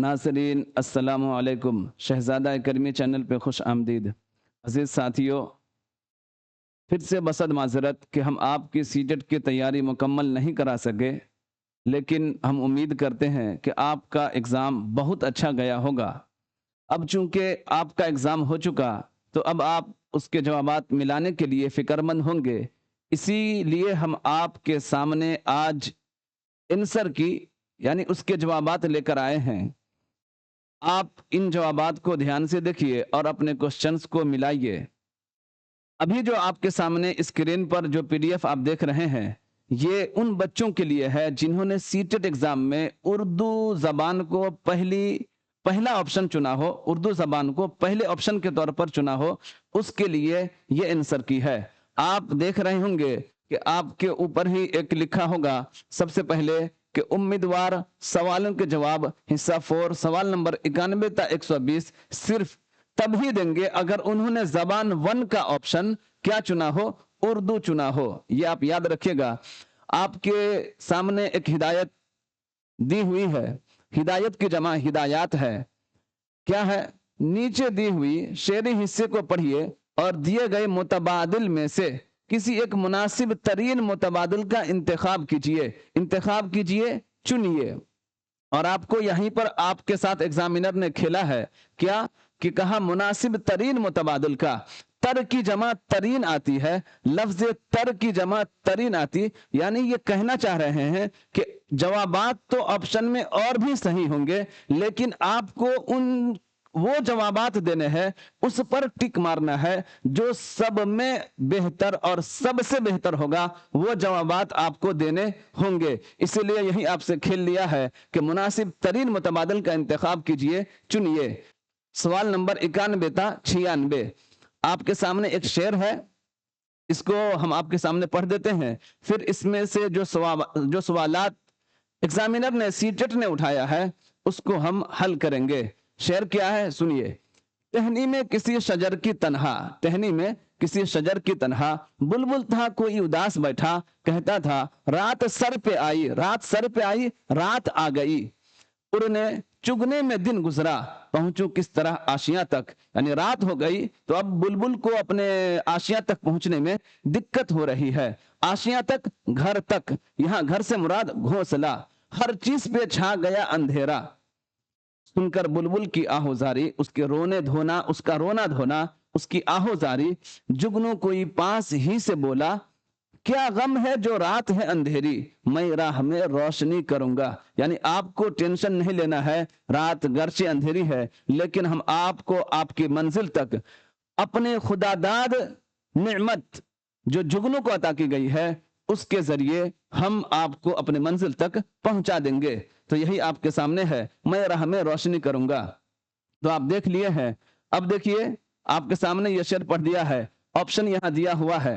नाज़रीन अस्सलाम वालेकुम। शहज़ादा करीमी चैनल पे खुश आमदीद। अज़ीज़ साथियों, फिर से बसद माज़रत कि हम आपकी सीटेट की तैयारी मुकम्मल नहीं करा सके, लेकिन हम उम्मीद करते हैं कि आपका एग्ज़ाम बहुत अच्छा गया होगा। अब चूँकि आपका एग्ज़ाम हो चुका, तो अब आप उसके जवाबात मिलाने के लिए फ़िक्रमंद होंगे। इसीलिए हम आपके सामने आज आंसर की यानी उसके जवाबात लेकर आए हैं। आप इन जवाबात को ध्यान से देखिए और अपने क्वेश्चंस को मिलाइए। अभी जो आपके सामने स्क्रीन पर जो पीडीएफ आप देख रहे हैं, ये उन बच्चों के लिए है जिन्होंने सीटेट एग्जाम में उर्दू जबान को पहला ऑप्शन चुना हो, उर्दू जबान को पहले ऑप्शन के तौर पर चुना हो, उसके लिए ये आंसर की है। आप देख रहे होंगे कि आपके ऊपर ही एक लिखा होगा सबसे पहले कि उम्मीदवार सवालों के जवाब हिस्सा 4 सवाल नंबर 91 ता 120 सिर्फ तब ही देंगे अगर उन्होंने जबान 1 का ऑप्शन क्या चुना हो, उर्दू चुना हो। ये आप याद रखिएगा। आपके सामने एक हिदायत दी हुई है, हिदायत की जमा हिदायत है। क्या है? नीचे दी हुई शेरी हिस्से को पढ़िए और दिए गए मुतबादिल में से किसी एक मुनासिब तरीन मुतबादिल का इंतखाब कीजिए, चुनिए। और आपको यहीं पर आपके साथ एग्जामिनर ने खेला है क्या कि कहा मुनासिब तरीन मुतबादिल का। तर की जमा तरीन आती है, लफ्ज तर की जमा तरीन आती, यानी ये कहना चाह रहे हैं कि जवाबात तो ऑप्शन में और भी सही होंगे, लेकिन आपको उन वो जवाबात देने हैं, उस पर टिक मारना है जो सब में बेहतर और सबसे बेहतर होगा, वो जवाबात आपको देने होंगे। इसीलिए यही आपसे खेल लिया है कि मुनासिब तरीन मुतबादिल का इंतखाब कीजिए, चुनिए। सवाल नंबर 91 था 96। आपके सामने एक शेर है, इसको हम आपके सामने पढ़ देते हैं, फिर इसमें से जो सवालात एग्जामिनर ने सीटेट ने उठाया है उसको हम हल करेंगे। शेर क्या है, सुनिए। टहनी में किसी शजर की तन्हा, टहनी में किसी शजर की तन्हा, बुलबुल था कोई उदास बैठा, कहता था रात सर पे आई, रात सर पे आई, रात आ गई। उड़ने चुगने में दिन गुजरा, पहुंचू किस तरह आशियां तक। यानी रात हो गई तो अब बुलबुल को अपने आशियां तक पहुंचने में दिक्कत हो रही है। आशियां तक, घर तक, यहां घर से मुराद घोंसला। हर चीज पे छा गया अंधेरा। सुनकर बुलबुल की आहोजारी, उसके रोने धोना, उसका रोना धोना, उसकी आहोजारी, जुगनू कोई पास ही से बोला, क्या गम है जो रात है अंधेरी, मैं राह में रोशनी करूंगा। यानी आपको टेंशन नहीं लेना है, रात गर्चे अंधेरी है, लेकिन हम आपको आपकी मंजिल तक अपने खुदादाद नेमत जो जुगनू को अता की गई है उसके जरिए हम आपको अपने मंजिल तक पहुंचा देंगे। तो यही आपके सामने है, मैं राह में रोशनी करूंगा। तो आप देख लिए हैं। अब देखिए आपके सामने यह शेर पढ़ दिया है, ऑप्शन यहां दिया हुआ है।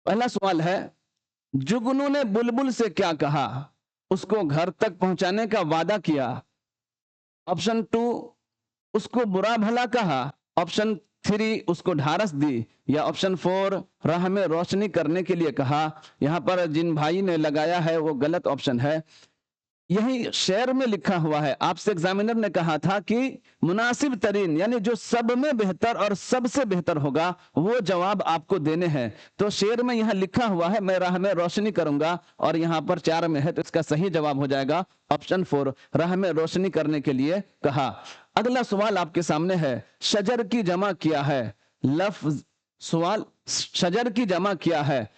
पहला सवाल है, जुगनू ने बुलबुल से क्या कहा, उसको घर तक पहुंचाने का वादा किया। ऑप्शन 2, उसको बुरा भला कहा। ऑप्शन 3, उसको ढारस दी। या ऑप्शन 4, राह में रोशनी करने के लिए कहा। यहां पर जिन भाई ने लगाया है वो गलत ऑप्शन है। यही शेर में लिखा हुआ है। आपसे एग्जामिनर ने कहा था कि मुनासिब तरीन यानी जो सब में बेहतर और सबसे बेहतर होगा वो जवाब आपको देने हैं। तो शेर में यहां लिखा हुआ है मैं राह में रोशनी करूंगा, और यहां पर 4 में है, तो इसका सही जवाब हो जाएगा ऑप्शन 4, राह में रोशनी करने के लिए कहा। अगला सवाल आपके सामने है, शजर की जमा क्या है। लफ्ज सवाल, शजर की जमा क्या है।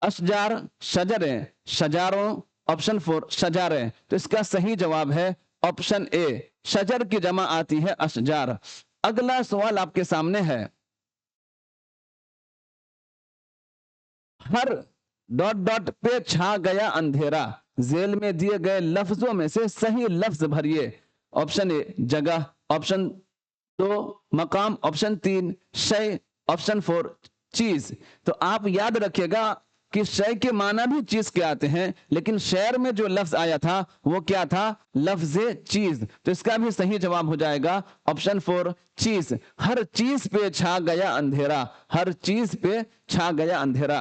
अशजार, शजरें, शजारों। ऑप्शन 4, शजारें। तो इसका सही जवाब है ऑप्शन ए, शजर की जमा आती है अशजार। अगला सवाल आपके सामने है, हर डॉट डॉट पे छा गया अंधेरा, जेल में दिए गए लफ्जों में से सही लफ्ज भरिए। ऑप्शन ए, जगह। ऑप्शन 2, मकाम। ऑप्शन 3, शय। ऑप्शन 4, चीज। तो आप याद रखिएगा कि शय के माना भी चीज के आते हैं, लेकिन शेर में जो लफ्ज आया था वो क्या था, लफ्ज चीज। तो इसका भी सही जवाब हो जाएगा ऑप्शन 4, चीज। हर चीज पे छा गया अंधेरा, हर चीज पे छा गया अंधेरा।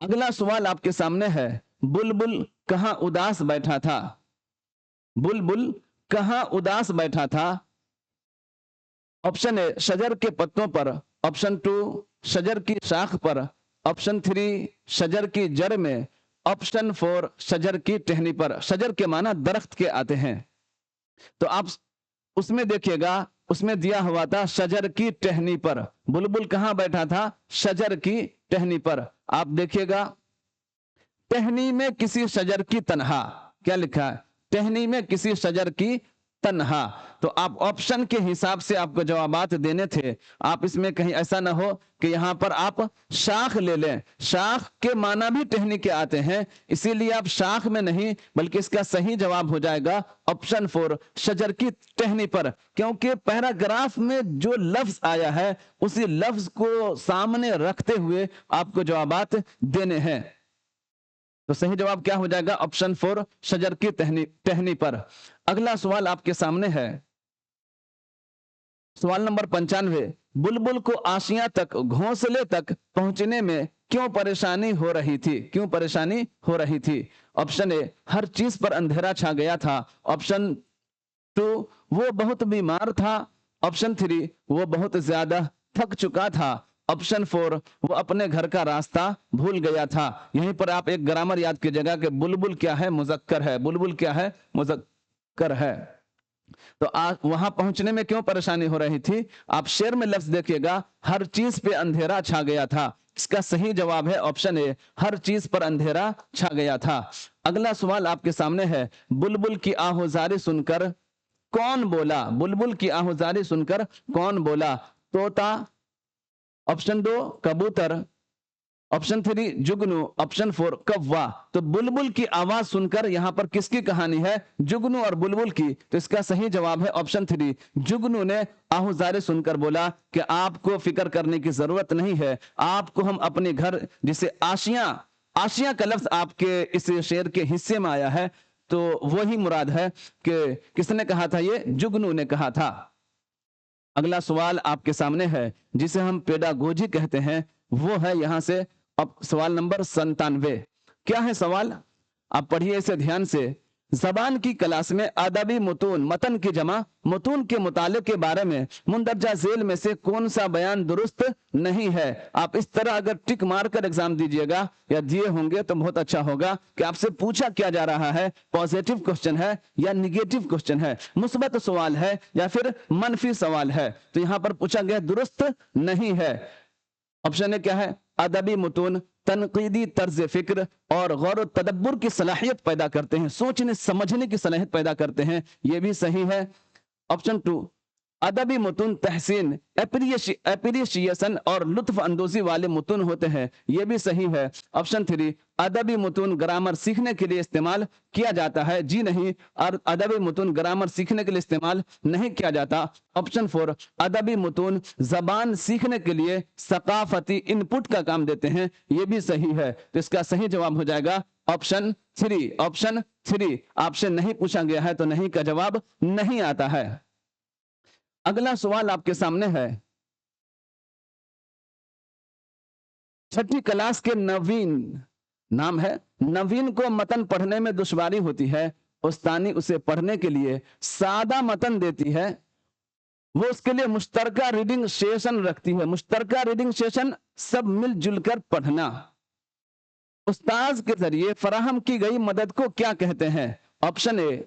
अगला सवाल आपके सामने है, बुलबुल कहाँ उदास बैठा था। बुलबुल कहाँ उदास बैठा था। ऑप्शन ए शजर के पत्तों पर, ऑप्शन 2 शजर की शाख पर, ऑप्शन 3 शजर की जड़ में, ऑप्शन 4 शजर की टहनी पर। शजर के माना दरख्त के आते हैं, तो आप उसमें देखिएगा, उसमें दिया हुआ था शजर की टहनी पर। बुलबुल कहां बैठा था, शजर की टहनी पर। आप देखिएगा, टहनी में किसी शजर की तन्हा, क्या लिखा है, टहनी में किसी शजर की तन्हा। तो आप ऑप्शन के हिसाब से आपको जवाबात देने थे। आप इसमें कहीं ऐसा ना हो कि यहां पर आप शाख ले लें, शाख के माना भी टहनी के आते हैं, इसीलिए आप शाख में नहीं, बल्कि इसका सही जवाब हो जाएगा ऑप्शन 4 शजर की टहनी पर। क्योंकि पैराग्राफ में जो लफ्ज आया है उसी लफ्ज को सामने रखते हुए आपको जवाबात देने हैं। तो सही जवाब क्या हो जाएगा, ऑप्शन 4 शजर की टहनी पर। अगला सवाल आपके सामने है, सवाल नंबर 95। बुलबुल को आशियां तक, घोंसले तक पहुंचने में क्यों परेशानी हो रही थी, क्यों परेशानी हो रही थी। ऑप्शन ए हर चीज पर अंधेरा छा गया था, ऑप्शन 2 वो बहुत बीमार था, ऑप्शन 3 वो बहुत ज्यादा थक चुका था, ऑप्शन 4 वो अपने घर का रास्ता भूल गया था। यहीं पर आप एक ग्रामर याद कीजिएगा कि बुलबुल क्या है, मुजक्कर है। बुलबुल क्या है, मुजक्कर है। तो वहां पहुंचने में क्यों परेशानी हो रही थी। आप शेर में लफ्ज देखिएगा, हर चीज पे अंधेरा छा गया था। इसका सही जवाब है ऑप्शन ए हर चीज पर अंधेरा छा गया था। अगला सवाल आपके सामने है, बुलबुल की आहोजारी सुनकर कौन बोला। बुलबुल की आहोजारी सुनकर कौन बोला। तोता, ऑप्शन 2 कबूतर, ऑप्शन 3 जुगनू, ऑप्शन 4 कौवा। तो बुलबुल की आवाज सुनकर यहां पर किसकी कहानी है, जुगनू और बुलबुल की। तो इसका सही जवाब है ऑप्शन 3 जुगनू ने आहुजारे सुनकर बोला कि आपको फिक्र करने की जरूरत नहीं है, आपको हम अपने घर, जिसे आशियां, आशियां का लफ्ज आपके इस शेर के हिस्से में आया है, तो वही मुराद है कि किसने कहा था, ये जुगनू ने कहा था। अगला सवाल आपके सामने है जिसे हम पेडागोजी कहते हैं, वो है यहां से अब सवाल नंबर 97। क्या है सवाल, आप पढ़िए इसे ध्यान से। जबान की क्लास में अदबी मुतून, मतन की जमा मुतून के मुताले के बारे में मुंदरजा झेल में से कौन सा बयान दुरुस्त नहीं है। आप इस तरह अगर टिक मार कर एग्जाम दीजिएगा या दिए होंगे तो बहुत अच्छा होगा कि आपसे पूछा क्या जा रहा है, पॉजिटिव क्वेश्चन है या निगेटिव क्वेश्चन है, मुस्बत सवाल है या फिर मनफी सवाल है। तो यहां पर पूछा गया दुरुस्त नहीं है। ऑप्शन ए क्या है, अदबी मुतून तनकीदी तर्ज फिक्र और गौर तदब्बुर की सलाहियत पैदा करते हैं, सोचने समझने की सलाहियत पैदा करते हैं, यह भी सही है। ऑप्शन 2 अदबी मुतून तहसीन, एप्रिशिएशन और लुत्फ अंदोजी वाले मुतून होते हैं, यह भी सही है। ऑप्शन 3 अदबी मुतून ग्रामर सीखने के लिए इस्तेमाल किया जाता है, जी नहीं, और अदबी मुतून ग्रामर सीखने के लिए इस्तेमाल नहीं किया जाता। ऑप्शन 4 अदबी मुतून जबान सीखने के लिए सकाफती इनपुट का काम देते हैं, यह भी सही है। तो इसका सही जवाब हो जाएगा ऑप्शन 3। ऑप्शन 3 आपसे नहीं पूछा गया है तो नहीं का जवाब नहीं आता है। अगला सवाल आपके सामने है, छठी क्लास के नवीन, नाम है नवीन को मतन पढ़ने में दुश्वारी होती है, उस्तानी उसे पढ़ने के लिए सादा मतन देती है, वो उसके लिए मुश्तरका रीडिंग सेशन रखती है। मुश्तरका रीडिंग सेशन सब मिलजुल कर पढ़ना, उस्ताद के जरिए फराहम की गई मदद को क्या कहते हैं। ऑप्शन ए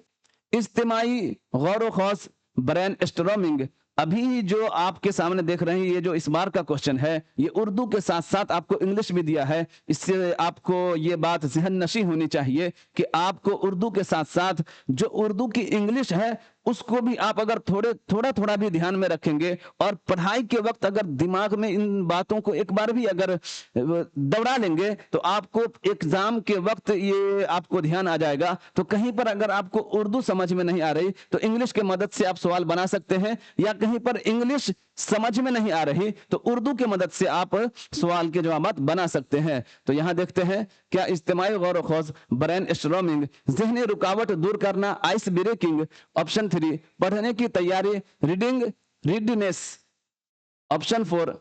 इज्तिमाई गौर खौस ब्रेन स्टॉर्मिंग। अभी जो आपके सामने देख रहे हैं ये जो इस बार का क्वेश्चन है, ये उर्दू के साथ साथ आपको इंग्लिश भी दिया है, इससे आपको ये बात ज़हन नशी होनी चाहिए कि आपको उर्दू के साथ साथ जो उर्दू की इंग्लिश है उसको भी आप अगर थोड़ा भी ध्यान में रखेंगे और पढ़ाई के वक्त अगर दिमाग में इन बातों को एक बार भी अगर दौड़ा लेंगे तो आपको एग्जाम के वक्त ये आपको ध्यान आ जाएगा। तो कहीं पर अगर आपको उर्दू समझ में नहीं आ रही तो इंग्लिश की मदद से आप सवाल बना सकते हैं, या कहीं पर इंग्लिश समझ में नहीं आ रही तो उर्दू की मदद से आप सवाल के जवाब बना सकते हैं। तो यहां देखते हैं, क्या इज्तिमाई गौर खौज ब्रेन स्टॉर्मिंग, जहनी रुकावट दूर करना, आइस ब्रेकिंग। ऑप्शन 3 पढ़ने की तैयारी, रीडिंग रीडीनेस। ऑप्शन 4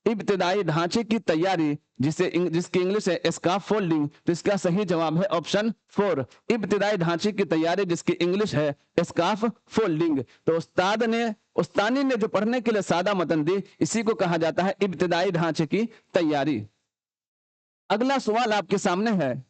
इब्तिदाई ढांचे की तैयारी जिसकी इंग्लिश है स्कैफोल्डिंग, तो इसका सही जवाब है ऑप्शन 4, इब्तिदाई ढांचे की तैयारी जिसकी इंग्लिश है स्कैफोल्डिंग। तो उस्तानी ने जो पढ़ने के लिए सादा मतन दी, इसी को कहा जाता है इब्तिदाई ढांचे की तैयारी। अगला सवाल आपके सामने है,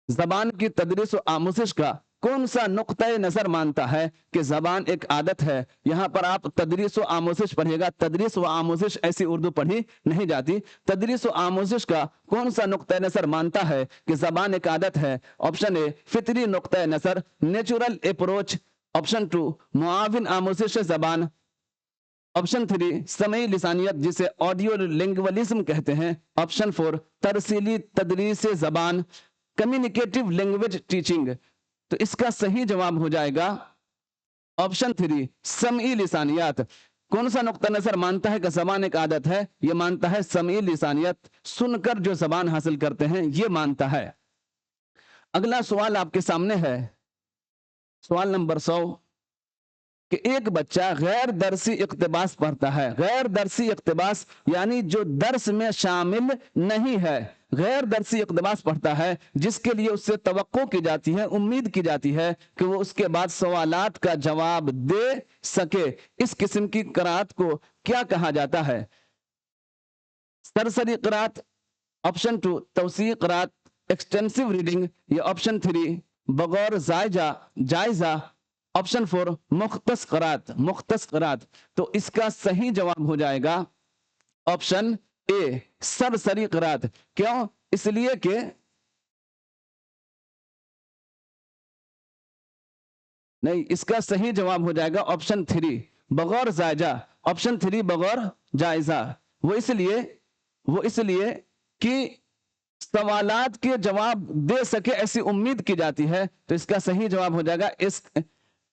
जबान की तदरीस और आमोजिश का कौन सा नुक्ता नजर मानता है कि जबान एक आदत है। यहां पर आप तदरीस व आमोजिश पढ़िएगा, तदरीस व आमोजिश ऐसी उर्दू पढ़ी नहीं जाती। तदरीस व आमोजिश का कौन सा नुक्ता नजर मानता है कि जबान एक आदत है। ऑप्शन ए फितरी नुक्ता नजर, नेचुरल अप्रोच। ऑप्शन 2 मुआविन आमोजिश जबान। ऑप्शन 3 समई लिसानियत जिसे ऑडियो लिंग्वलिज्म कहते हैं। ऑप्शन 4 तरसीली तदरीस जबान, कम्युनिकेटिव लैंग्वेज टीचिंग। तो इसका सही जवाब हो जाएगा ऑप्शन 3 समई लिसानियत। कौन सा नुक्ता नजर मानता है कि जबान एक आदत है? यह मानता है समई लिसानियत, सुनकर जो जबान हासिल करते हैं यह मानता है। अगला सवाल आपके सामने है, सवाल नंबर 100 कि एक बच्चा गैर दरसी इक्तिबास पढ़ता है। गैर दरसी इक्तिबास यानी जो दर्स में शामिल नहीं है, गैर दरसी इक्तिबास पढ़ता है जिसके लिए उससे तवक्को की जाती है, उम्मीद की जाती है कि वो उसके बाद सवालात का जवाब दे सके। इस किस्म की क़िराअत को क्या कहा जाता है? सरसरी क़िराअत, ऑप्शन 2 तवसीअ क़िराअत, एक्सटेंसिव रीडिंग, या ऑप्शन 3 बगौर जायजा, ऑप्शन 4 मुख्तस क़िराअत, मुख्तस क़िराअत। तो इसका सही जवाब हो जाएगा ऑप्शन ए सरसरी क़िराअत। क्यों? इसलिए कि नहीं, इसका सही जवाब हो जाएगा ऑप्शन 3 बगौर जायजा। ऑप्शन 3 बगौर जायजा वो इसलिए कि सवालात के जवाब दे सके ऐसी उम्मीद की जाती है। तो इसका सही जवाब हो जाएगा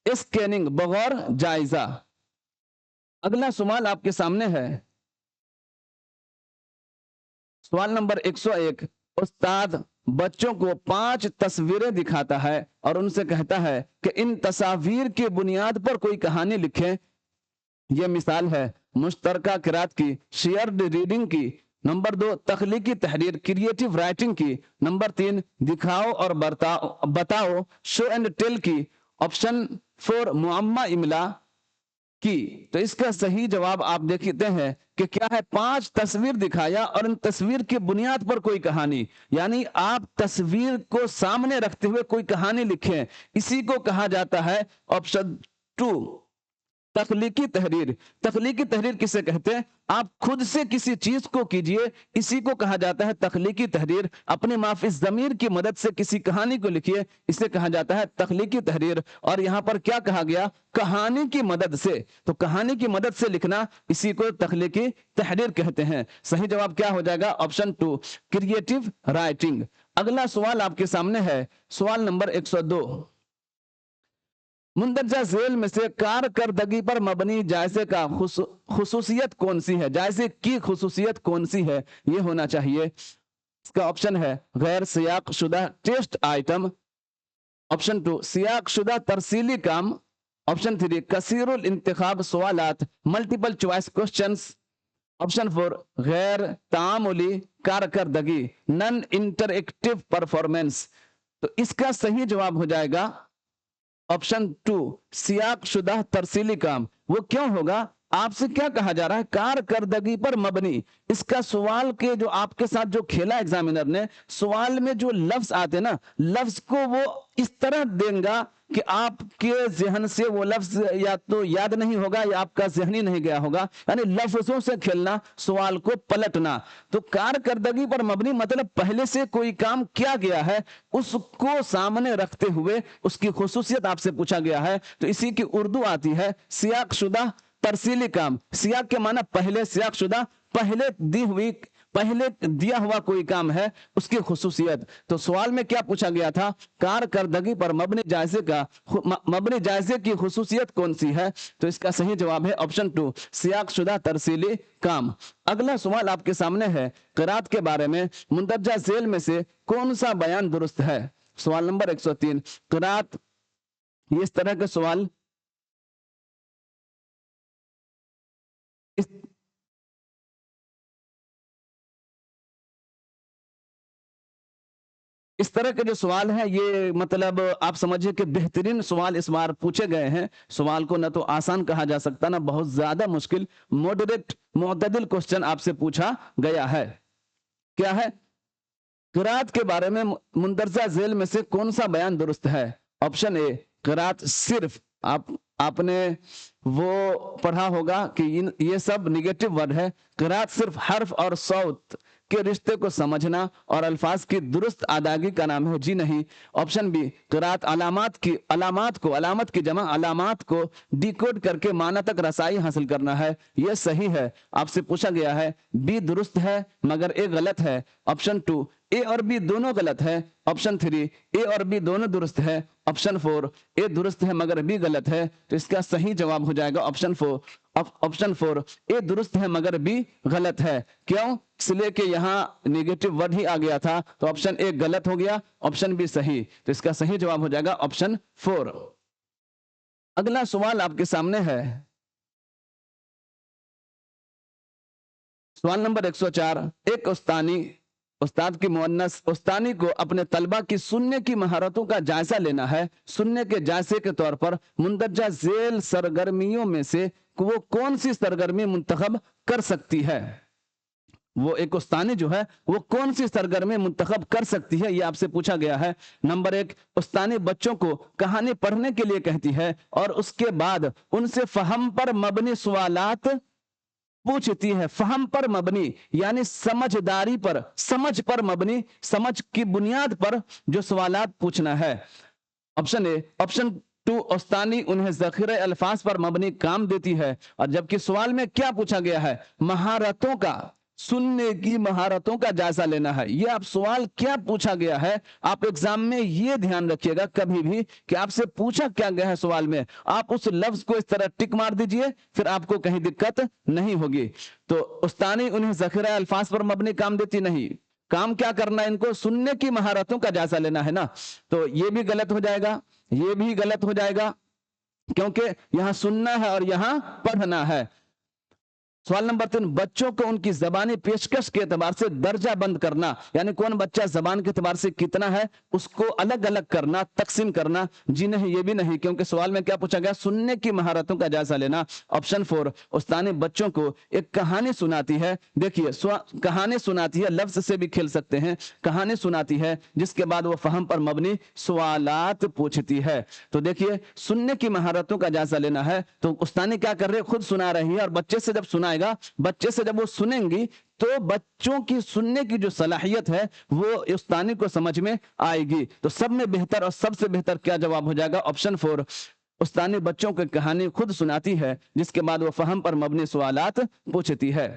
स्कैनिंग, बगौर जायजा। अगला सवाल आपके सामने है, सवाल नंबर 101। उस्ताद बच्चों को 5 तस्वीरें दिखाता है और उनसे कहता है कि इन तस्वीर की बुनियाद पर कोई कहानी लिखें। यह मिसाल है मुश्तरका क़िराअत की, शेयर्ड रीडिंग की। नंबर 2 तख्लीकी तहरीर, क्रिएटिव राइटिंग की। नंबर 3 दिखाओ और बताओ, शो एंड टेल की। ऑप्शन 4 मुअम्मा इमला की। तो इसका सही जवाब आप देखते हैं कि क्या है, 5 तस्वीर दिखाया और इन तस्वीर की बुनियाद पर कोई कहानी, यानी आप तस्वीर को सामने रखते हुए कोई कहानी लिखें, इसी को कहा जाता है ऑप्शन 2 तख्लीकी तहरीर। तख्लीकी तहरीर किसे कहते हैं? आप खुद से किसी चीज को कीजिए, इसी को कहा जाता है तख्लीकी तहरीर। अपने माफी ज़मीर की मदद से किसी कहानी को लिखिए, इसे कहा जाता है तख्लीकी तहरीर। और यहां पर क्या कहा गया? कहानी की मदद से। तो कहानी की मदद से लिखना, इसी को तख्लीकी तहरीर कहते हैं। सही जवाब क्या हो जाएगा? Option 2 creative writing. अगला सवाल आपके सामने है, सवाल नंबर 102। मुंदरजा झेल में से कारकर्दगी पर मबनी जायजे का खुसूसियत कौन सी है? जायजे की खुसूसियत कौन सी है? यह होना चाहिए। इसका ऑप्शन है गैर सियाक शुदा टेस्ट आइटम। ऑप्शन 2 सियाक शुदा तरसीली काम। ऑप्शन 3 कसीरुल इंतखाब सवालात, मल्टीपल चॉइस क्वेश्चंस। ऑप्शन 4 गैर तामुली कारकर्दगी, नॉन इंटरएक्टिव परफॉर्मेंस। तो इसका सही जवाब हो जाएगा ऑप्शन 2 सियाक शुदा तरसीली काम। वो क्यों होगा? आपसे क्या कहा जा रहा है? कारकर्दगी पर मबनी। इसका सवाल के जो आपके साथ जो खेला एग्जामिनर ने, सवाल में जो लफ्ज आते ना, लफ्ज को वो इस तरह देगा कि आपके जहन से वो लफ्ज या तो याद नहीं होगा या आपका जहनी नहीं गया होगा। यानी लफ्जों से खेलना, सवाल को पलटना। तो कारकर्दगी पर मबनी मतलब पहले से कोई काम किया गया है, उसको सामने रखते हुए उसकी खुसूसियत आपसे पूछा गया है। तो इसी की उर्दू आती है सियाक शुदा तरसीली काम। सियाक के माना पहले, सियाक शुदा पहले दिया हुआ कोई काम है, उसकी खुसूसियत। तो सवाल में क्या पूछा गया था? कारकर्दगी पर मबनी जायजे की खुसूसियत कौन सी है? तो इसका सही जवाब है ऑप्शन 2 सियाक शुदा तरसीली काम। अगला सवाल आपके सामने है क़िराअत के बारे में, मुंदरजा झेल में से कौन सा बयान दुरुस्त है? सवाल नंबर 103 क़िराअत। इस तरह के सवाल इस तरह के जो सवाल हैं ये मतलब आप समझिए कि बेहतरीन सवाल इस बार पूछे गए हैं। सवाल को ना तो आसान कहा जा सकता ना बहुत ज्यादा मुश्किल, मॉडरेट मुअतदिल क्वेश्चन आपसे पूछा गया है। क्या है? क़िराअत के बारे में मुंदरजा झेल में से कौन सा बयान दुरुस्त है? ऑप्शन ए, क़िराअत सिर्फ, आपने वो पढ़ा होगा कि ये सब निगेटिव वर्ड है। क़िराअत सिर्फ हर्फ और सौत के रिश्ते को समझना और अल्फाज की दुरुस्त अदायगी का नाम है। जी नहीं। ऑप्शन बी, क़िराअत अलामत की जमा अलामत को डिकोड करके माना तक रसाई हासिल करना है। यह सही है। आपसे पूछा गया है, बी दुरुस्त है मगर ए गलत है। ऑप्शन 2, ए और बी दोनों गलत है। ऑप्शन 3, ए और बी दोनों दुरुस्त है। ऑप्शन 4, ए दुरुस्त है मगर बी गलत है। तो इसका सही जवाब हो जाएगा ऑप्शन 4। ऑप्शन 4, ए दुरुस्त है मगर बी गलत है। क्यों? इसलिए कि यहाँ नेगेटिव वर्ड ही आ गया था, तो ऑप्शन ए गलत हो गया, ऑप्शन बी सही। तो इसका सही जवाब हो जाएगा ऑप्शन 4। अगला सवाल आपके सामने है, सवाल नंबर 104। एक उस्ताद की मुअन्नस उस्तानी को अपने तलबा की सुनने की महारतों का जायजा लेना है। सुनने के जायजे के तौर पर मुंदरजा झेल सरगर्मियों में से वो कौन सी सरगर्मी मुंतखब कर सकती है? वो एक उस्तानी जो है वो कौन सी सरगर्मी मुंतखब कर सकती है, ये आपसे पूछा गया है। नंबर 1, उस्तानी बच्चों को कहानी पढ़ने के लिए कहती है और उसके बाद उनसे फहम पर मबनी सवालात पूछती है। फहम पर मबनी यानी समझदारी पर, समझ पर मबनी, समझ की बुनियाद पर जो सवालात पूछना है। ऑप्शन ए। ऑप्शन 2, उस्तानी उन्हें ज़ख़ीरे अल्फाज पर मबनी काम देती है। और जबकि सवाल में क्या पूछा गया है? महारतों का, सुनने की महारतों का जायजा लेना है। ये आप सवाल क्या पूछा गया है, आप एग्जाम में ये ध्यान रखिएगा कभी भी कि आपसे पूछा क्या गया है सवाल में, आप उस लफ्ज को इस तरह टिक मार दीजिए, फिर आपको कहीं दिक्कत नहीं होगी। तो उस्तानी उन्हें ज़ख़ीरा अल्फाज पर मबनी काम देती नहीं, काम क्या करना है इनको? सुनने की महारतों का जायजा लेना है ना। तो ये भी गलत हो जाएगा, ये भी गलत हो जाएगा, क्योंकि यहां सुनना है और यहां पढ़ना है। सवाल नंबर 3, बच्चों को उनकी जबानी पेशकश के एतबार से दर्जा बंद करना, यानी कौन बच्चा जबान के एतबार से कितना है उसको अलग अलग करना, तकसीम करना। जी नहीं, ये भी नहीं, क्योंकि सवाल में क्या पूछा गया? सुनने की महारतों का जायजा लेना। ऑप्शन 4, उस्तानी बच्चों को एक कहानी सुनाती है। देखिए, कहानी सुनाती है, लफ्ज से भी खेल सकते हैं। कहानी सुनाती है जिसके बाद वो फहम पर मबनी सवालात पूछती है। तो देखिए, सुनने की महारतों का जायजा लेना है, तो उस्तानी क्या कर रही है? खुद सुना रही है, और बच्चे से जब सुनाएगा, बच्चे से जब वो सुनेंगी तो बच्चों की सुनने की जो सलाहियत है वो उस्तानी को समझ में आएगी। तो सब में बेहतर और सबसे बेहतर क्या जवाब हो जाएगा? ऑप्शन 4, उस्तानी बच्चों को कहानी खुद सुनाती है जिसके बाद वो फहम पर मबनी सवालात पूछती है।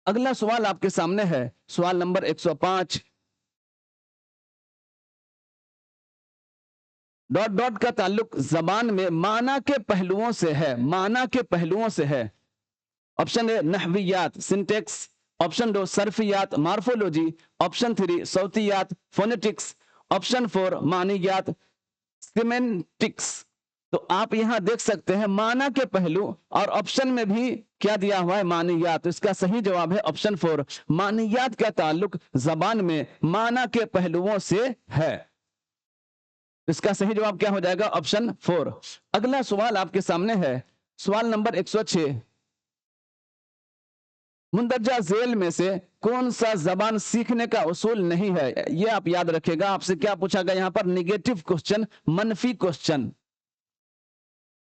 अगला सवाल आपके सामने है, सवाल नंबर 105। डॉट डॉट का ताल्लुक जबान में माना के पहलुओं से है, माना के पहलुओं से है। ऑप्शन ए, नहवियात सिंटेक्स। ऑप्शन 2, सर्फियात मार्फोलॉजी। ऑप्शन 3, सौतियात फोनेटिक्स। ऑप्शन 4, मानियात सिमेंटिक्स। तो आप यहां देख सकते हैं माना के पहलू, और ऑप्शन में भी क्या दिया हुआ है? मानियात। तो इसका सही जवाब है ऑप्शन 4, मानियात का ताल्लुक जबान में माना के पहलुओं से है। इसका सही जवाब क्या हो जाएगा? ऑप्शन 4। अगला सवाल आपके सामने है, सवाल नंबर 106। मुंदरजा झेल में से कौन सा जबान सीखने का उसूल नहीं है? ये आप याद रखिएगा। आपसे क्या पूछा गया यहां पर? निगेटिव क्वेश्चन, मनफी क्वेश्चन।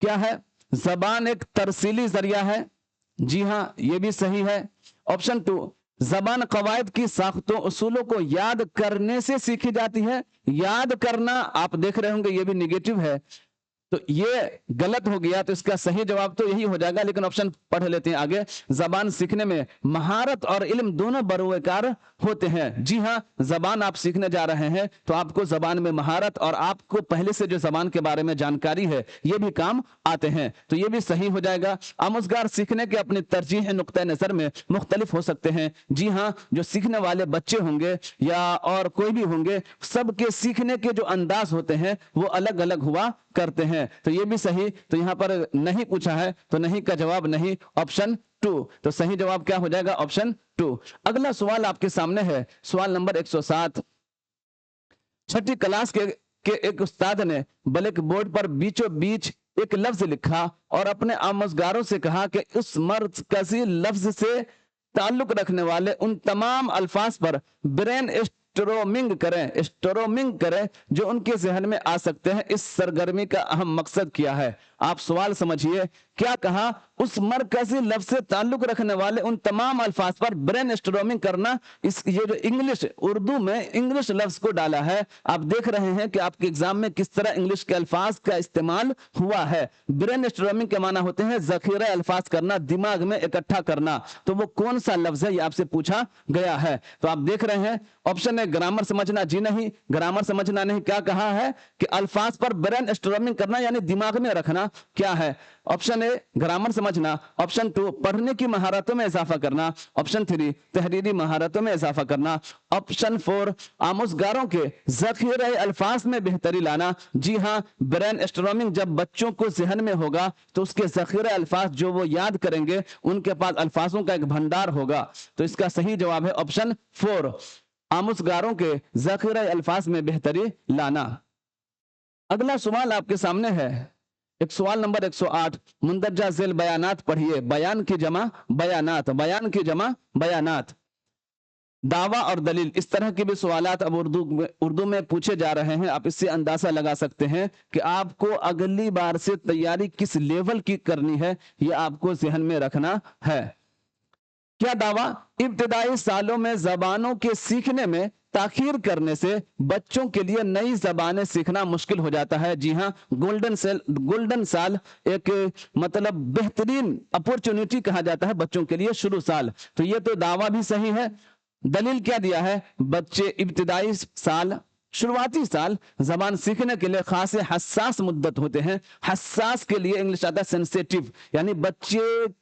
क्या है? जबान एक तरसीली जरिया है। जी हां, ये भी सही है। ऑप्शन 2, जबान कवायद की साख्तों उसूलों को याद करने से सीखी जाती है। याद करना आप देख रहे होंगे ये भी निगेटिव है, तो ये गलत हो गया। तो इसका सही जवाब तो यही हो जाएगा, लेकिन ऑप्शन पढ़ लेते हैं आगे। जबान सीखने में महारत और इल्म दोनों बरोकार होते हैं। जी हाँ, जबान आप सीखने जा रहे हैं तो आपको जबान में महारत और आपको पहले से जो जबान के बारे में जानकारी है ये भी काम आते हैं, तो ये भी सही हो जाएगा। आमुज़गार सीखने के अपनी तरजीह नुक्ता नजर में मुख्तलिफ हो सकते हैं। जी हाँ, जो सीखने वाले बच्चे होंगे या और कोई भी होंगे, सबके सीखने के जो अंदाज होते हैं वो अलग अलग हुआ करते हैं। तो ये भी सही। तो यहां पर नहीं पूछा है, तो नहीं का जवाब नहीं, ऑप्शन 2। तो सही जवाब क्या हो जाएगा? ऑप्शन 2। अगला सवाल आपके सामने है, सवाल नंबर 107। छठी क्लास के एक उस्ताद ने ब्लैक बोर्ड पर बीचों बीच एक लफ्ज लिखा और अपने आमोजगारों से कहा कि उस मरकजी लफ्ज से ताल्लुक रखने वाले उन तमाम अल्फाज पर ब्रेन स्टोरोमिंग करें जो उनके जहन में आ सकते हैं। इस सरगर्मी का अहम मकसद क्या है? आप सवाल समझिए, क्या कहा? उस मरकजी लफ्ज से ताल्लुक रखने वाले उन तमाम अल्फाज पर ब्रेन स्टोरोमिंग करना। ये जो इंग्लिश, उर्दू में इंग्लिश लफ्ज को डाला है, आप देख रहे हैं कि आपके एग्जाम में किस तरह इंग्लिश के अल्फाज का इस्तेमाल हुआ है। ब्रेन स्टोरोमिंग के माना होते हैं जखीरा अल्फाज करना, दिमाग में इकट्ठा करना। तो वो कौन सा लफ्ज है, ये आपसे पूछा गया है। तो आप देख रहे हैं ऑप्शन है ग्रामर समझना। जी नहीं, ग्रामर समझना नहीं। क्या कहा है कि अल्फाज पर ब्रेन स्टोरोमिंग करना यानी दिमाग में रखना। क्या है? ऑप्शन ए ग्रामर समझना, ऑप्शन 2 पढ़ने की महारतों में इजाफा करना, ऑप्शन 3 तहरीरी महारतों में इजाफा करना, ऑप्शन 4 आमोजगारों के जखीरे अल्फाज में बेहतरी लाना। जी हाँ, ब्रेन स्टोरोमिंग जब बच्चों को जहन में होगा तो उसके जखीरे अल्फाज जो वो याद करेंगे, उनके पास अल्फाजों का एक भंडार होगा। तो इसका सही जवाब है ऑप्शन 4, आमोजगारों के जखीरे अल्फाज में बेहतरी लाना। अगला सवाल आपके सामने है, एक सवाल नंबर 108, मुंदरजा झेल बयानात पढ़िए। बयान की जमा बयानात, बयान की जमा बयानात। दावा और दलील, इस तरह के भी सवालात अब उर्दू में पूछे जा रहे हैं। आप इससे अंदाजा लगा सकते हैं कि आपको अगली बार से तैयारी किस लेवल की करनी है, यह आपको जहन में रखना है। क्या दावा? इब्तिदाई सालों में जबानों के सीखने में ताखीर करने से बच्चों के लिए नई जबानें सीखना मुश्किल हो जाता है। जी हाँ, गोल्डन साल एक मतलब बेहतरीन अपॉर्चुनिटी कहा जाता है बच्चों के लिए, शुरू साल। तो ये तो दावा भी सही है। दलील क्या दिया है? बच्चे इब्तिदाई साल, शुरुआती साल जबान सीखने के लिए खास हसास मुद्दत होते हैं। हसास के लिए इंग्लिश आता है सेंसिटिव, यानी बच्चे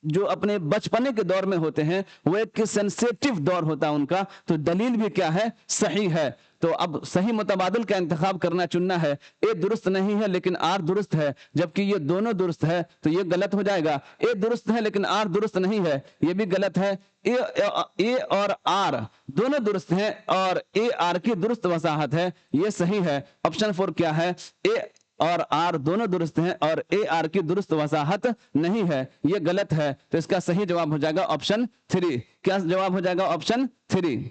जो अपने बचपने के दौर में होते हैं वो एक सेंसिटिव दौर होता है उनका। तो दलील भी क्या है? सही है। तो अब सही मुतबादिल का इंतखाब करना चुनना है। ए दुरुस्त नहीं है लेकिन आर दुरुस्त है, जबकि ये दोनों दुरुस्त है तो ये गलत हो जाएगा। ए दुरुस्त है लेकिन आर दुरुस्त नहीं है, ये भी गलत है। ए और आर दोनों दुरुस्त हैं और ए आर की दुरुस्त वजाहत है, ये सही है। ऑप्शन 4 क्या है? ए और आर दोनों दुरुस्त हैं और ए आर की दुरुस्त वजाहत नहीं है, यह गलत है। तो इसका सही जवाब हो जाएगा ऑप्शन 3। क्या जवाब हो जाएगा? ऑप्शन 3।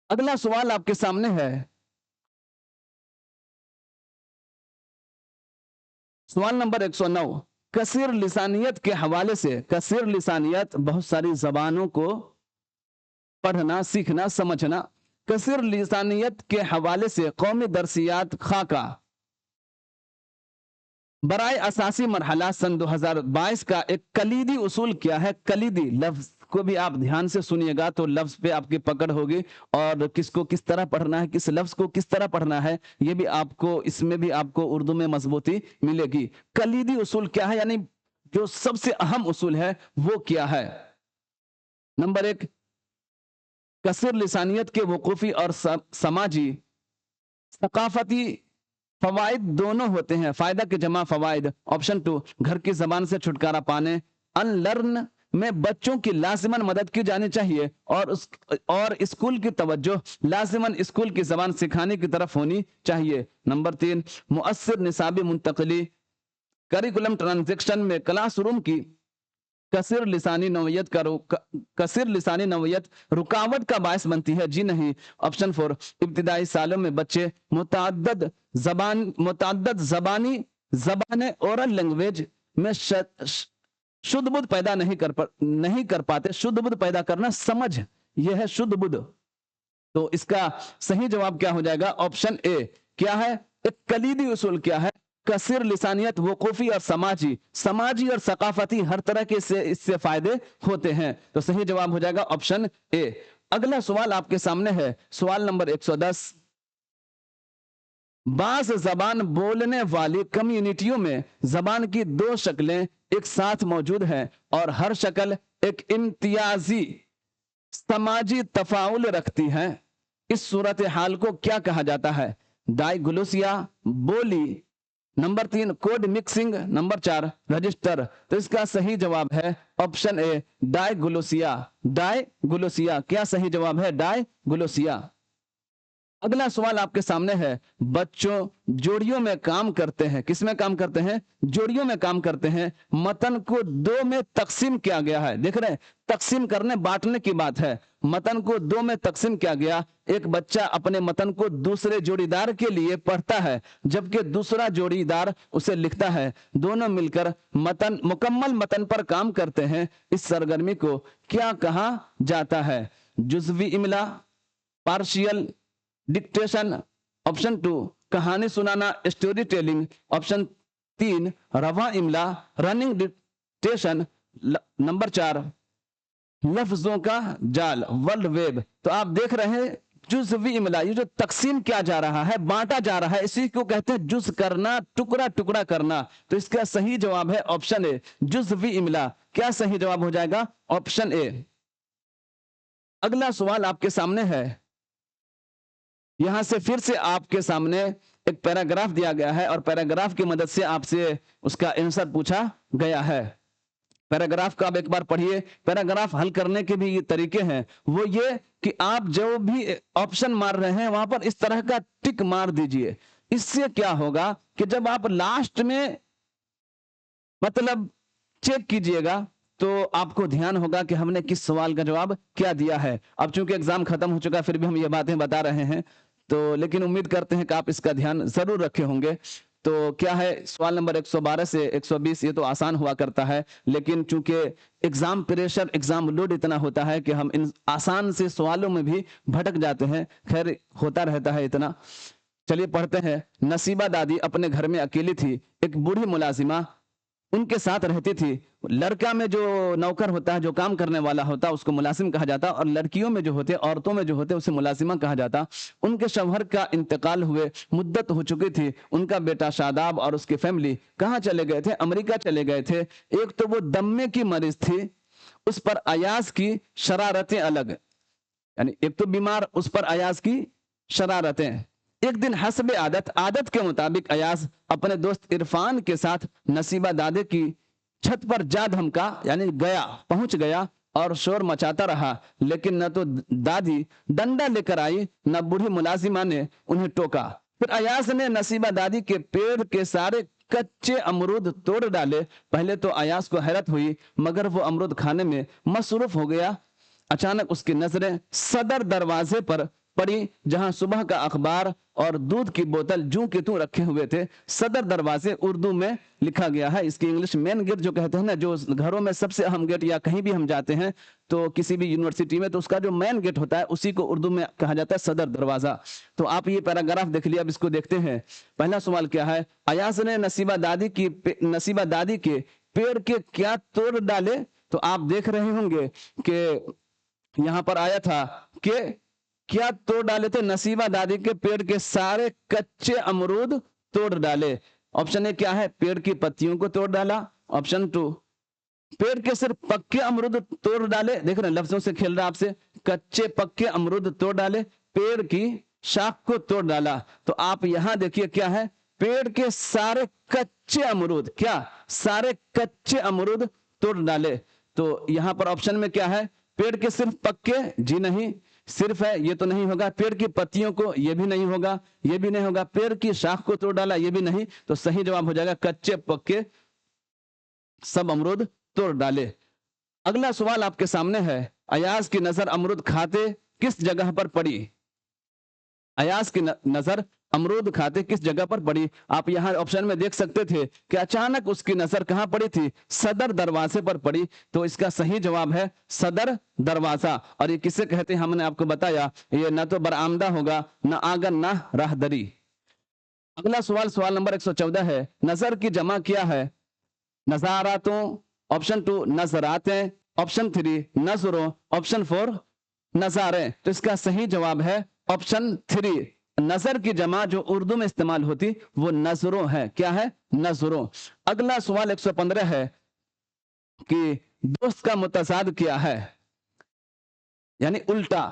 अगला सवाल आपके सामने है, सवाल नंबर 109, कसीर लिसानियत के हवाले से। कसीर लिसानियत बहुत सारी जबानों को पढ़ना, सीखना, समझना। कसीर लिसानियत के हवाले से कौमी दरसियात खाका बराए असासी मरहला सन 2022 का एक कलीदी उसूल क्या है? कलीदी लफ्ज को भी आप ध्यान से सुनिएगा तो लफ्ज पे आपकी पकड़ होगी और किसको किस तरह पढ़ना है, किस लफ्ज को किस तरह पढ़ना है, ये भी आपको, इसमें भी आपको उर्दू में मजबूती मिलेगी। कलीदी उसूल क्या है, यानी जो सबसे अहम उसूल है वो क्या है? नंबर 1, कसर लिसानियत के वकूफी और समाजी सकाफती फवाइद दोनों होते हैं। फायदा के जमा फवाइद। ऑप्शन 2, घर की जबान से छुटकारा पाने। अनलर्न में बच्चों की लाजिमन मदद की जानी चाहिए और स्कूल की तवज्जो लाजिमन स्कूल की जबान सिखाने की तरफ होनी चाहिए। नंबर 3, मुअस्सिर निसाबी मुंतकली करिकुलम ट्रांजेक्शन में क्लासरूम की कसीर लिसानी नवयत रुकावट का बायस बनती है। जी नहीं। ऑप्शन 4, इब्तिदाई सालों में बच्चे मुतअद्दद जबाने ओरल लैंग्वेज में शुद्ध बुद्ध पैदा नहीं कर पाते। शुद्ध बुद्ध पैदा करना समझ, यह है शुद्ध बुद्ध। तो इसका सही जवाब क्या हो जाएगा? Option A. क्या है? एक कलीदी उसूल क्या है? कसीर लिसानियत वकूफी और समाजी और सकाफती हर तरह के इससे फायदे होते हैं। तो सही जवाब हो जाएगा ऑप्शन ए। अगला सवाल आपके सामने है, सवाल नंबर 110, बास जबान बोलने वाली कम्युनिटियों में जबान की 2 शक्लें एक साथ मौजूद हैं और हर शक्ल एक इम्तियाजी समाजी तफाउल रखती है। इस सूरत हाल को क्या कहा जाता है? डायग्लोसिया, बोली। Number 3, code mixing. Number 4, register. तो इसका सही जवाब है ऑप्शन ए, डायग्लोसिया। डायग्लोसिया क्या सही जवाब है? डायग्लोसिया। अगला सवाल आपके सामने है, बच्चों जोड़ियों में काम करते हैं, किस में काम करते हैं? जोड़ियों में काम करते हैं। मतन को दो में तकसीम किया गया है। देख रहे हैं, तकसीम करने बांटने की बात है। मतन को दो में तकसीम किया गया। एक बच्चा अपने मतन को दूसरे जोड़ीदार के लिए पढ़ता है, जबकि दूसरा जोड़ीदार उसे लिखता है। दोनों मिलकर मतन मुकम्मल मतन पर काम करते हैं। इस सरगर्मी को क्या कहा जाता है? जुज़वी इमला, पार्शियल डिक्टेशन, ऑप्शन 2 कहानी सुनाना, स्टोरी टेलिंग, ऑप्शन 3 रवा इमला, रनिंग डिक्टेशन, नंबर 4 लफ्जों का जाल, वर्ल्ड वेब। तो आप देख रहे हैं जुज़वी इमला, ये जो तकसीम किया जा रहा है, बांटा जा रहा है, इसी को कहते हैं जुज करना, टुकड़ा टुकड़ा करना। तो इसका सही जवाब है ऑप्शन ए, जुज़वी इमला। क्या सही जवाब हो जाएगा? Option A. अगला सवाल आपके सामने है, यहां से फिर से आपके सामने एक पैराग्राफ दिया गया है और पैराग्राफ की मदद से आपसे उसका आंसर पूछा गया है। पैराग्राफ का आप एक बार पढ़िए। पैराग्राफ हल करने के भी ये तरीके हैं, वो ये कि आप जो भी ऑप्शन मार रहे हैं वहां पर इस तरह का टिक मार दीजिए। इससे क्या होगा कि जब आप लास्ट में मतलब चेक कीजिएगा तो आपको ध्यान होगा कि हमने किस सवाल का जवाब क्या दिया है। अब चूंकि एग्जाम खत्म हो चुका है, फिर भी हम ये बातें बता रहे हैं, तो लेकिन उम्मीद करते हैं कि आप इसका ध्यान जरूर रखे होंगे। तो क्या है, सवाल नंबर 112 से 120 ये तो आसान हुआ करता है, लेकिन चूंकि एग्जाम प्रेशर, एग्जाम लोड इतना होता है कि हम इन आसान से सवालों में भी भटक जाते हैं। खैर, होता रहता है इतना। चलिए पढ़ते हैं। नसीबा दादी अपने घर में अकेली थी। एक बूढ़ी मुलाजिमा उनके साथ रहती थी। लड़का में जो नौकर होता है, जो काम करने वाला होता है, उसको मुलाजिम कहा जाता, और लड़कियों में जो होते, औरतों में जो होते, उसे मुलाजिमा कहा जाता। उनके शौहर का इंतकाल हुए मुद्दत हो चुकी थी। उनका बेटा शादाब और उसकी फैमिली कहाँ चले गए थे? अमेरिका चले गए थे। एक तो वो दम्मे की मरीज थी, उस पर अयाज की शरारतें अलग, यानी एक तो बीमार, उस पर अयाज की शरारतें। एक दिन हस्ब आदत के मुताबिक अयाज अपने दोस्त इरफान के साथ नसीबा दादे की छत पर जा धमका, यानी गया, पहुंच गया और शोर मचाता रहा। लेकिन न तो दादी डंडा लेकर आई, न बूढ़ी मुलाजिमा ने उन्हें टोका। फिर अयाज ने नसीबा दादी के पेड़ के सारे कच्चे अमरूद तोड़ डाले। पहले तो अयाज को हैरत हुई, मगर वो अमरूद खाने में मसरूफ हो गया। अचानक उसकी नजरें सदर दरवाजे पर पड़ी, जहां सुबह का अखबार और दूध की बोतल जूं के तूं रखे हुए थे। सदर दरवाजे उर्दू में लिखा गया है। इसकी इंग्लिश मेन गेट जो कहते हैं ना, जो घरों में सबसे अहम गेट, या कहीं भी हम जाते हैं तो किसी भी यूनिवर्सिटी में, तो उसका जो मेन गेट होता है उसी को उर्दू में कहा जाता है सदर दरवाजा। तो आप ये पैराग्राफ देख लिया, अब इसको देखते हैं। पहला सवाल क्या है? अयाज ने नसीबा दादी के पेड़ के क्या तोड़ डाले? तो आप देख रहे होंगे कि यहां पर आया था कि क्या तोड़ डाले थे? नसीबा दादी के पेड़ के सारे कच्चे अमरूद तोड़ डाले। ऑप्शन ए क्या है? पेड़ की पत्तियों को तोड़ डाला। ऑप्शन 2 पेड़ के सिर्फ पक्के अमरूद तोड़ डाले। देख रहे हैं, लफ्जों से खेल रहा आपसे। कच्चे पक्के अमरूद तोड़ डाले, पेड़ की शाख को तोड़ डाला। तो आप यहां देखिए क्या है, पेड़ के सारे कच्चे अमरूद, क्या सारे कच्चे अमरूद तोड़ डाले। तो यहां पर ऑप्शन में क्या है? पेड़ के सिर्फ पक्के, जी नहीं, सिर्फ है ये तो नहीं होगा। पेड़ की पत्तियों को, ये भी नहीं होगा, ये भी नहीं होगा। पेड़ की शाख को तोड़ डाला, ये भी नहीं। तो सही जवाब हो जाएगा कच्चे पक्के सब अमरूद तोड़ डाले। अगला सवाल आपके सामने है, अयाज की नजर अमरूद खाते किस जगह पर पड़ी? अयाज की नजर अमरूद खाते किस जगह पर पड़ी? आप यहां ऑप्शन में देख सकते थे कि अचानक उसकी नजर कहां पड़ी थी? सदर दरवाजे पर पड़ी। तो इसका सही जवाब है सदर दरवाजा। और ये किसे कहते हैं हमने आपको बताया, ये ना तो बरामदा होगा, ना आंगन, ना राहदरी। अगला सवाल, सवाल नंबर 114 है, नजर की जमा क्या है? नजारातों, ऑप्शन 2 नजरातें, ऑप्शन 3 नजरों, ऑप्शन 4 नजारे। तो इसका सही जवाब है ऑप्शन 3। नजर की जमा जो उर्दू में इस्तेमाल होती वो नजरों है। क्या है? नजरों। अगला सवाल 115 है कि दोस्त का मुतजाद क्या है, यानी उल्टा।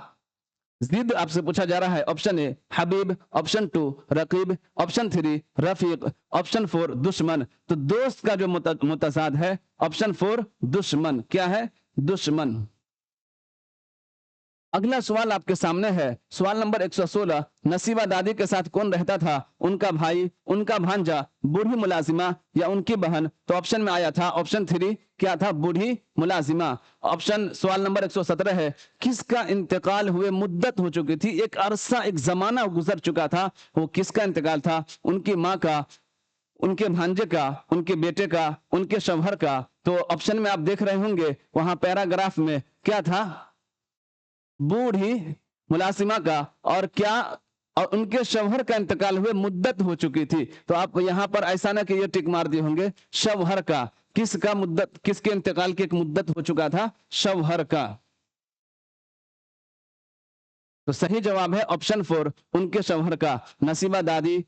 जिद आपसे पूछा जा रहा है। ऑप्शन ए हबीब, ऑप्शन 2 रकीब, ऑप्शन 3 रफीक, ऑप्शन 4 दुश्मन। तो दोस्त का जो मुतजाद है ऑप्शन 4 दुश्मन। क्या है? दुश्मन। अगला सवाल आपके सामने है, सवाल नंबर 116। नसीबा दादी के साथ कौन रहता था? उनका भाई, उनका भांजा, बूढ़ी मुलाजिमा या उनकी बहन? तो ऑप्शन में आया था ऑप्शन 3, क्या था? बूढ़ी मुलाजिमा। ऑप्शन सवाल नंबर 117 है, किसका इंतकाल हुए मुद्दत हो चुकी थी, एक अरसा, एक जमाना गुजर चुका था, वो किसका इंतकाल था? उनकी माँ का, उनके भांजे का, उनके बेटे का, उनके शौहर का? तो ऑप्शन में आप देख रहे होंगे वहां पैराग्राफ में क्या था? बूढ़ी मुलाजिमा का, और क्या? और उनके शौहर का इंतकाल हुए मुद्दत हो चुकी थी। तो आप यहां पर ऐसा ना कि ये टिक मार दिए होंगे, शौहर का। किसका मुद्दत, किसके इंतकाल की एक मुद्दत हो चुका था? शौहर का। तो सही जवाब है ऑप्शन 4, उनके शौहर का। नसीबा दादी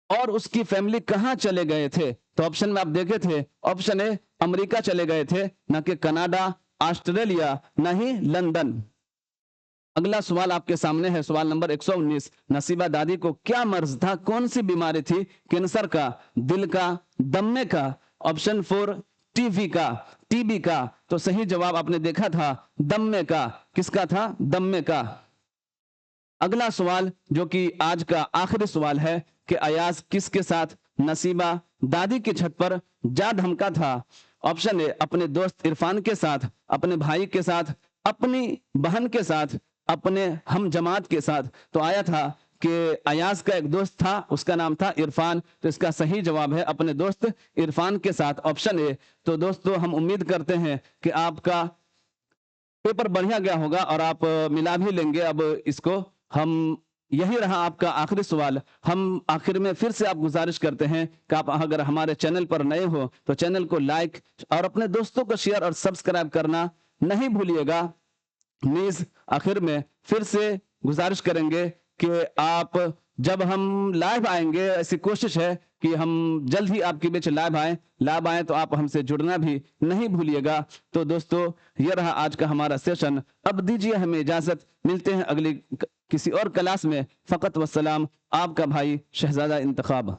और उसकी फैमिली कहां चले गए थे? तो ऑप्शन में आप देखे थे, ऑप्शन ए अमेरिका चले गए थे, ना कि कनाडा, ऑस्ट्रेलिया, ना ही लंदन। अगला सवाल आपके सामने है, सवाल नंबर 119। नसीबा दादी को क्या मर्ज था, कौन सी बीमारी थी? कैंसर का, दिल का, दम्मे का? ऑप्शन 4 टीबी का, टीबी का। तो सही जवाब आपने देखा था दम्मे का। किसका था? दम्मे का। अगला सवाल जो कि आज का आखिरी सवाल है कि अयाज किसके साथ नसीबा दादी की छत पर जा धमका था? ऑप्शन ए अपने दोस्त इरफान के साथ, अपने भाई के साथ, अपनी बहन के साथ, अपने हम जमात के साथ? तो आया था कि अयाज का एक दोस्त था, उसका नाम था इरफान। तो इसका सही जवाब है अपने दोस्त इरफान के साथ, ऑप्शन ए। तो दोस्तों हम उम्मीद करते हैं कि आपका पेपर बढ़िया गया होगा और आप मिला भी लेंगे अब इसको। हम यही रहा आपका आखिरी सवाल। हम आखिर में फिर से आप गुजारिश करते हैं कि आप अगर हमारे चैनल पर नए हो तो चैनल को लाइक और अपने दोस्तों को शेयर और सब्सक्राइब करना नहीं भूलिएगा। मीज आखिर में फिर से गुजारिश करेंगे कि आप जब हम लाइव आएंगे, ऐसी कोशिश है कि हम जल्द ही आपके बीच लाइव आए तो आप हमसे जुड़ना भी नहीं भूलिएगा। तो दोस्तों ये रहा आज का हमारा सेशन। अब दीजिए हमें इजाजत, मिलते हैं अगली किसी और क्लास में। फकत वस्सलाम, आपका भाई शहजादा इंतखाब।